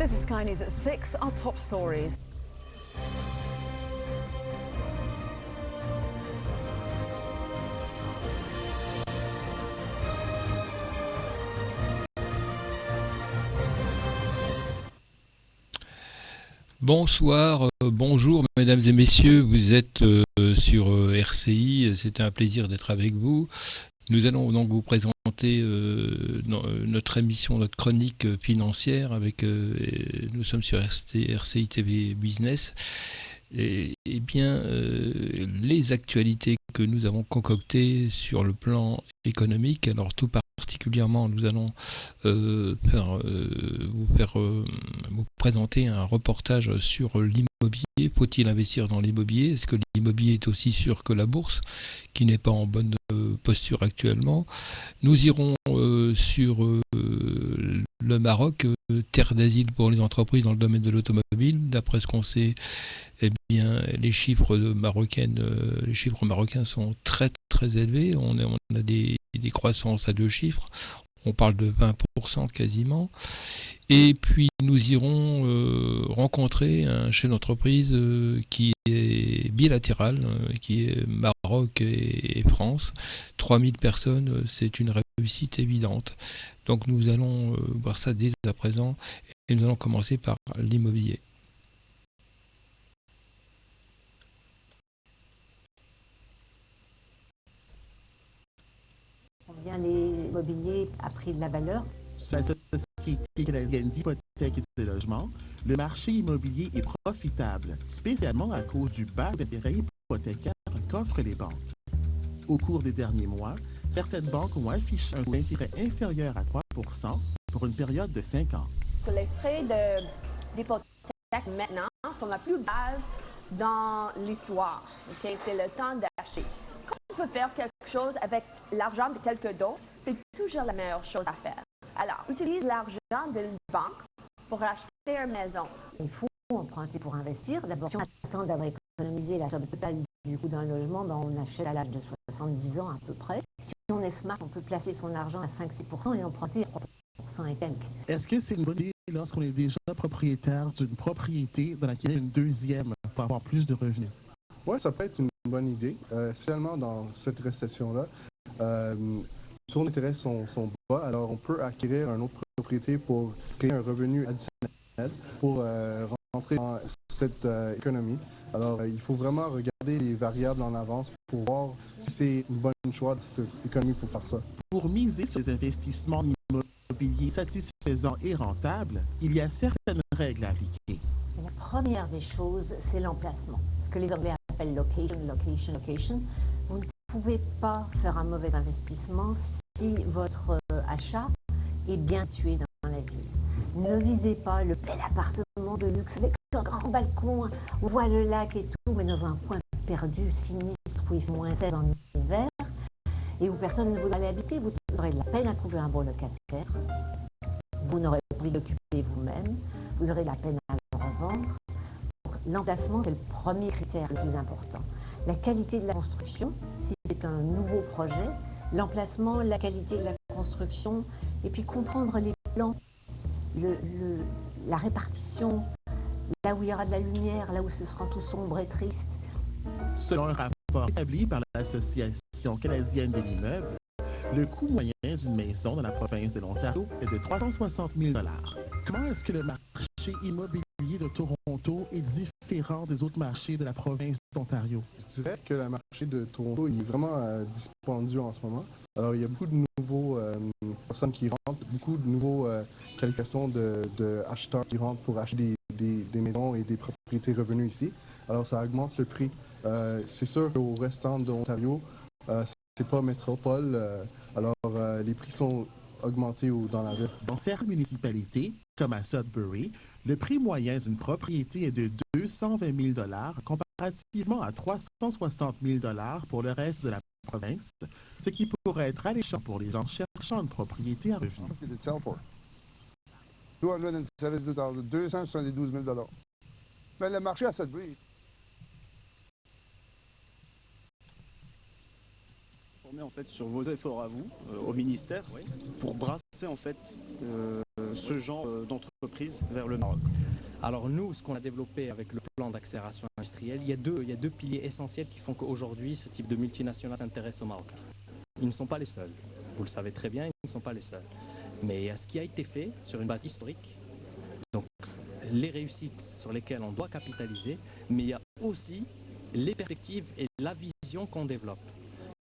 This is Sky News at 6. Our top stories. Bonsoir, bonjour mesdames et messieurs, vous êtes sur RCI, c'était un plaisir d'être avec vous. Nous allons donc vous présenter notre émission, notre chronique financière nous sommes sur RCI TV Business. Et bien, les actualités que nous avons concoctées sur le plan économique, alors tout particulièrement, nous allons vous présenter un reportage sur l'immobilier. Faut-il investir dans l'immobilier? Est-ce que l'immobilier est aussi sûr que la bourse, qui n'est pas en bonne posture actuellement? Nous irons sur le Maroc, terre d'asile pour les entreprises dans le domaine de l'automobile. D'après ce qu'on sait, eh bien, les chiffres marocains sont très très élevés. On a des croissances à deux chiffres. On parle de 20% quasiment. Et puis nous irons rencontrer un chef d'entreprise qui est bilatéral, qui est Maroc et France. 3000 personnes, c'est une réussite évidente. Donc nous allons voir ça dès à présent et nous allons commencer par l'immobilier. Combien l'immobilier a pris de la valeur? Sur la Société canadienne d'hypothèques et de logement, le marché immobilier est profitable, spécialement à cause du bas d'intérêt hypothécaire qu'offrent les banques. Au cours des derniers mois, certaines banques ont affiché un taux d'intérêt inférieur à 3% pour une période de 5 ans. Les frais d'hypothèque maintenant sont la plus basse dans l'histoire. Okay? C'est le temps d'acheter. Quand on peut faire quelque chose avec l'argent de quelqu'un d'autre, c'est toujours la meilleure chose à faire. Alors, utilise l'argent d'une banque pour acheter une maison. Il faut emprunter pour investir. D'abord, si on attend d'avoir économisé la somme totale du coût d'un logement, on achète à l'âge de 70 ans à peu près. Si on est smart, on peut placer son argent à 5-6% et emprunter à 3% et quelques. Est-ce que c'est une bonne idée lorsqu'on est déjà propriétaire d'une propriété dans laquelle il y a une deuxième pour avoir plus de revenus? Oui, ça peut être une bonne idée, spécialement dans cette récession-là. Les taux d'intérêt sont bas, alors on peut acquérir une autre propriété pour créer un revenu additionnel pour rentrer dans cette économie. Alors, il faut vraiment regarder les variables en avance pour voir si c'est une bonne choix de cette économie pour faire ça. Pour miser sur les investissements immobiliers satisfaisants et rentables, il y a certaines règles à appliquer. La première des choses, c'est l'emplacement. Ce que les Anglais appellent location. Vous ne pouvez pas faire un mauvais investissement si votre achat est bien tué dans la ville. Ne visez pas le bel appartement de luxe avec un grand balcon, on voit le lac et tout, mais dans un coin perdu, sinistre, où il fait moins 16 en hiver, et où personne ne voudra l'habiter. Vous aurez de la peine à trouver un bon locataire, vous n'aurez pas envie d'occuper vous-même, vous aurez de la peine à le revendre. L'emplacement, c'est le premier critère le plus important. La qualité de la construction, si c'est un nouveau projet, l'emplacement, la qualité de la construction, et puis comprendre les plans, la répartition, là où il y aura de la lumière, là où ce sera tout sombre et triste. Selon un rapport établi par l'Association canadienne des immeubles, le coût moyen d'une maison dans la province de l'Ontario est de 360 000 $. Comment est-ce que le marché immobilier de Toronto est différent des autres marchés de la province d'Ontario? Je dirais que le marché de Toronto est vraiment dispendieux en ce moment. Alors, il y a beaucoup de nouveaux personnes qui rentrent, beaucoup de nouveaux qualifications de acheteurs qui rentrent pour acheter des maisons et des propriétés revenues ici. Alors, ça augmente le prix. C'est sûr qu'au restant de l'Ontario, c'est pas métropole. Alors, les prix sont augmentés dans la ville. Dans certaines municipalités, comme à Sudbury, le prix moyen d'une propriété est de 220 000 $ comparativement à 360 000 $ pour le reste de la province, ce qui pourrait être alléchant pour les gens cherchant une propriété à revenus. 272 000 $. Mais le marché à Sudbury. En fait sur vos efforts à vous au ministère pour brasser en fait ce genre d'entreprise vers le Maroc? Alors nous, ce qu'on a développé avec le plan d'accélération industrielle, il y a deux piliers essentiels qui font qu'aujourd'hui, ce type de multinationales s'intéresse au Maroc. Ils ne sont pas les seuls. Vous le savez très bien, ils ne sont pas les seuls. Mais il y a ce qui a été fait sur une base historique, donc les réussites sur lesquelles on doit capitaliser, mais il y a aussi les perspectives et la vision qu'on développe.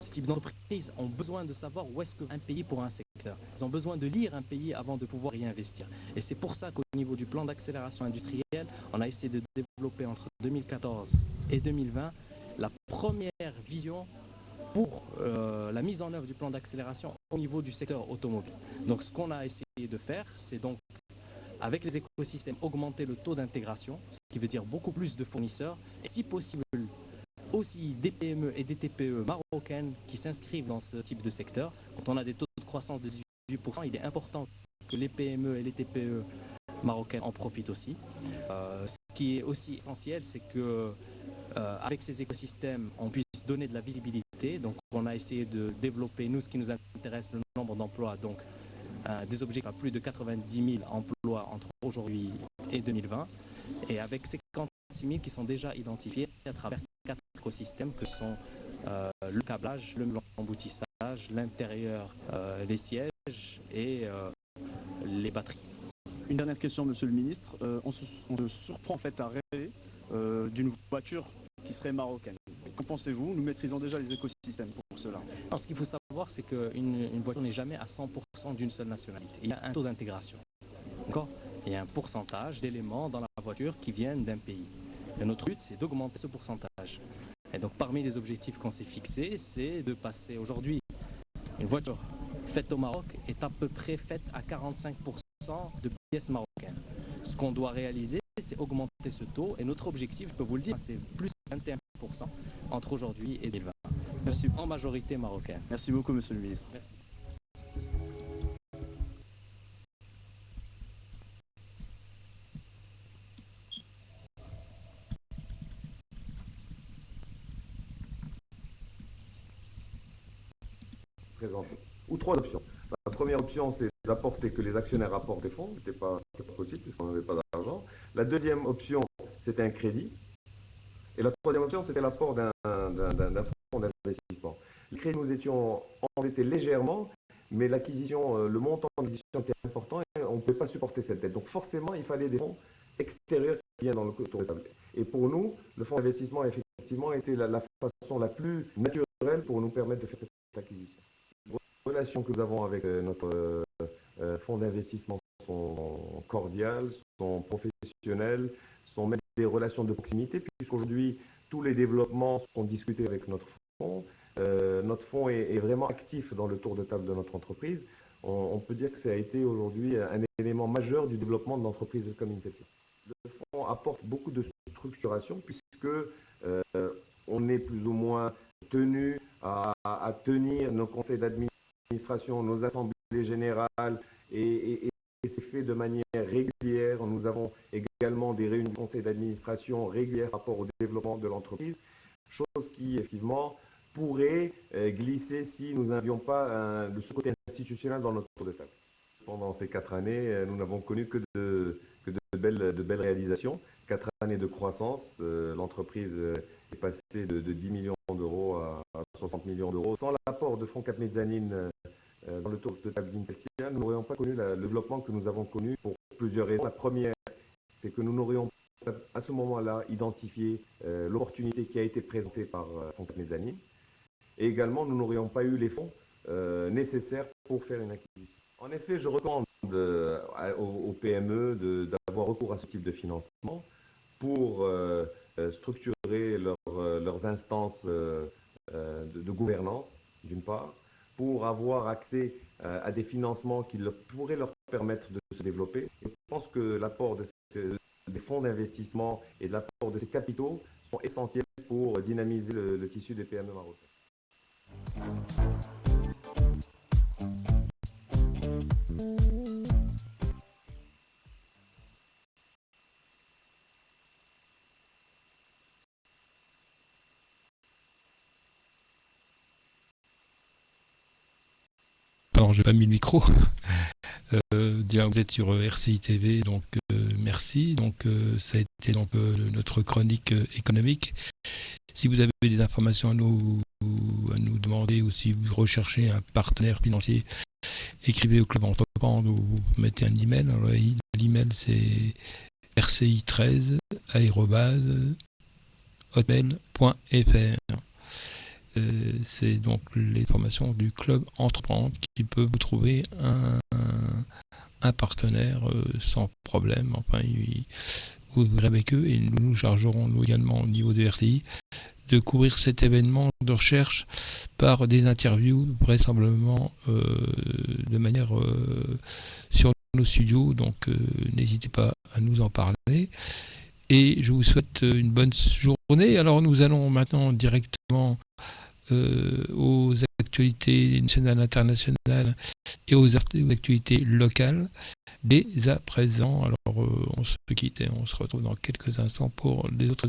Ce type d'entreprises ont besoin de savoir où est-ce qu'un pays pour un secteur. Ils ont besoin de lire un pays avant de pouvoir y investir. Et c'est pour ça qu'au niveau du plan d'accélération industrielle, on a essayé de développer entre 2014 et 2020 la première vision pour la mise en œuvre du plan d'accélération au niveau du secteur automobile. Donc ce qu'on a essayé de faire, c'est donc avec les écosystèmes augmenter le taux d'intégration, ce qui veut dire beaucoup plus de fournisseurs et si possible aussi des PME et des TPE marocaines qui s'inscrivent dans ce type de secteur. Quand on a des taux de croissance de 18%, il est important que les PME et les TPE marocaines en profitent aussi. Ce qui est aussi essentiel, c'est que avec ces écosystèmes, on puisse donner de la visibilité. Donc on a essayé de développer, nous, ce qui nous intéresse, le nombre d'emplois, donc des objectifs à plus de 90 000 emplois entre aujourd'hui et 2020, et avec 56 000 qui sont déjà identifiés à travers 4 écosystèmes que sont le câblage, l'emboutissage, l'intérieur, les sièges et les batteries. Une dernière question, Monsieur le Ministre. On se surprend en fait à rêver d'une voiture qui serait marocaine. Qu'en pensez-vous? Nous maîtrisons déjà les écosystèmes pour cela. Alors, ce qu'il faut savoir, c'est qu'une voiture n'est jamais à 100% d'une seule nationalité. Il y a un taux d'intégration. D'accord? Il y a un pourcentage d'éléments dans la voiture qui viennent d'un pays. Et notre but, c'est d'augmenter ce pourcentage. Et donc, parmi les objectifs qu'on s'est fixés, c'est de passer aujourd'hui, une voiture faite au Maroc est à peu près faite à 45% de pièces marocaines. Ce qu'on doit réaliser, c'est augmenter ce taux. Et notre objectif, je peux vous le dire, c'est plus de 21% entre aujourd'hui et 2020. Merci. En majorité marocaine. Merci beaucoup, Monsieur le Ministre. Merci. Présenté. Ou 3 options. La première option, c'est d'apporter que les actionnaires apportent des fonds, ce n'était pas possible puisqu'on n'avait pas d'argent. La deuxième option, c'était un crédit. Et la troisième option, c'était l'apport d'un fonds d'investissement. Le crédit, nous étions endettés légèrement, mais l'acquisition, le montant d'acquisition était important et on ne pouvait pas supporter cette dette. Donc forcément, il fallait des fonds extérieurs qui viennent dans le tour de table. Et pour nous, le fonds d'investissement, effectivement, était la façon la plus naturelle pour nous permettre de faire cette acquisition. Les relations que nous avons avec notre fonds d'investissement sont cordiales, sont professionnelles, sont même des relations de proximité, puisqu'aujourd'hui, tous les développements sont discutés avec notre fonds. Notre fonds est vraiment actif dans le tour de table de notre entreprise. On peut dire que ça a été aujourd'hui un élément majeur du développement de l'entreprise comme Intelsia. Le fonds apporte beaucoup de structuration, puisque on est plus ou moins tenu à tenir nos conseils d'administration, nos assemblées générales, et c'est fait de manière régulière. Nous avons également des réunions de conseil d'administration régulières par rapport au développement de l'entreprise, chose qui, effectivement, pourrait glisser si nous n'avions pas ce côté institutionnel dans notre tour de table. Pendant ces 4 années, nous n'avons connu que de belles réalisations. 4 années de croissance, l'entreprise est passée de 10 millions d'euros à 60 millions d'euros. Sans l'apport de fonds Cap Mezzanine dans le tour de table d'Intelsia, nous n'aurions pas connu le développement que nous avons connu pour plusieurs raisons. La première, c'est que nous n'aurions pas à ce moment-là identifié l'opportunité qui a été présentée par fonds Cap Mezzanine. Et également, nous n'aurions pas eu les fonds nécessaires pour faire une acquisition. En effet, je recommande aux PME d'avoir recours à ce type de financement pour structurer leurs instances de gouvernance, d'une part, pour avoir accès à des financements qui pourraient leur permettre de se développer. Et je pense que l'apport des fonds d'investissement et de l'apport de ces capitaux sont essentiels pour dynamiser le tissu des PME marocaines. Alors, je n'ai pas mis le micro. Déjà, vous êtes sur RCI TV, donc merci. Donc ça a été donc notre chronique économique. Si vous avez des informations à nous demander ou si vous recherchez un partenaire financier, écrivez au Club Entreprendre ou vous mettez un email. Alors, l'email c'est rci13@hotmail.fr. C'est donc les formations du Club Entreprendre qui peut vous trouver un partenaire sans problème. Enfin, vous verrez avec eux et nous nous chargerons nous également au niveau de RCI de couvrir cet événement de recherche par des interviews vraisemblablement de manière sur nos studios. Donc n'hésitez pas à nous en parler. Et je vous souhaite une bonne journée. Alors nous allons maintenant directement aux actualités nationales, internationales et aux actualités locales dès à présent. Alors on se quitte et on se retrouve dans quelques instants pour les autres